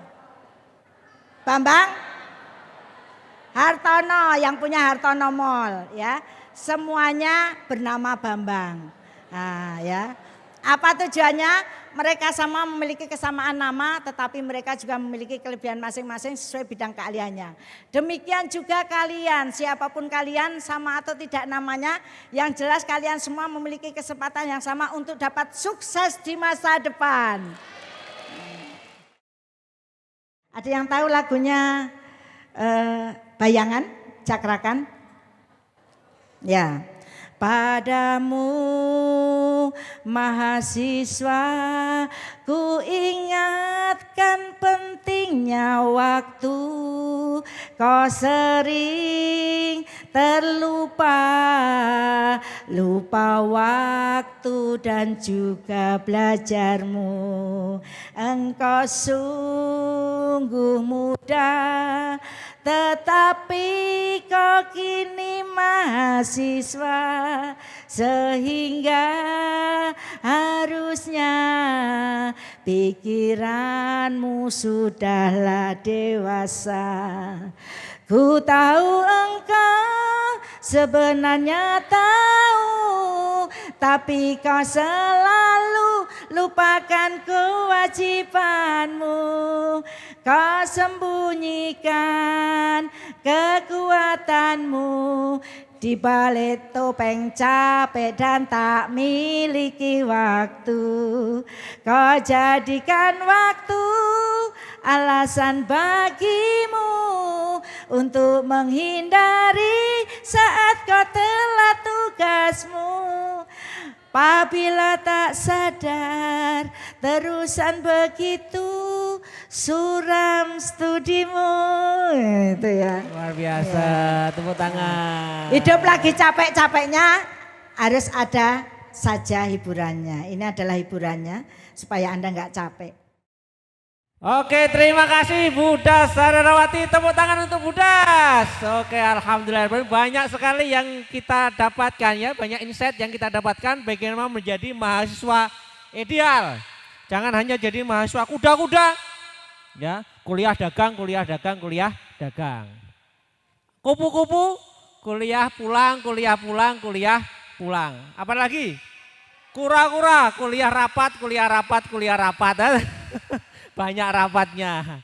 Bambang Hartono yang punya Hartono Mall ya. Semuanya bernama Bambang. Nah, ya. Apa tujuannya? mereka sama memiliki kesamaan nama, tetapi mereka juga memiliki kelebihan masing-masing sesuai bidang keahliannya. Demikian juga kalian, siapapun kalian sama atau tidak namanya, yang jelas kalian semua memiliki kesempatan yang sama untuk dapat sukses di masa depan. Ada yang tahu lagunya Bayangan, Cakrakan? Ya. Padamu mahasiswa, ku ingatkan pentingnya waktu. Kau sering terlupa, lupa waktu dan juga belajarmu. Engkau sungguh muda, tetapi kau kini mahasiswa, sehingga harusnya pikiranmu sudahlah dewasa. Ku tahu engkau sebenarnya tahu, tapi kau selalu lupakan kewajibanmu. Kau sembunyikan kekuatanmu di balik topeng capek dan tak miliki waktu. Kau jadikan waktu alasan bagimu untuk menghindari saat kau telat tugasmu. Apabila tak sadar terusan begitu suram studimu. Itu ya. Luar biasa, tepuk tangan. Hidup lagi capek-capeknya harus ada saja hiburannya. Ini adalah hiburannya supaya Anda nggak capek. Oke, terima kasih Budas Sarirawati, tepuk tangan untuk Budas. Oke, alhamdulillah banyak sekali yang kita dapatkan ya, banyak insight yang kita dapatkan bagaimana menjadi mahasiswa ideal. Jangan hanya jadi mahasiswa kuda-kuda, ya, kuliah dagang, kuliah dagang, kuliah dagang. Kupu-kupu, kuliah pulang, kuliah pulang, kuliah pulang. Apalagi? Kura-kura, kuliah rapat, kuliah rapat, kuliah rapat. Banyak rapatnya.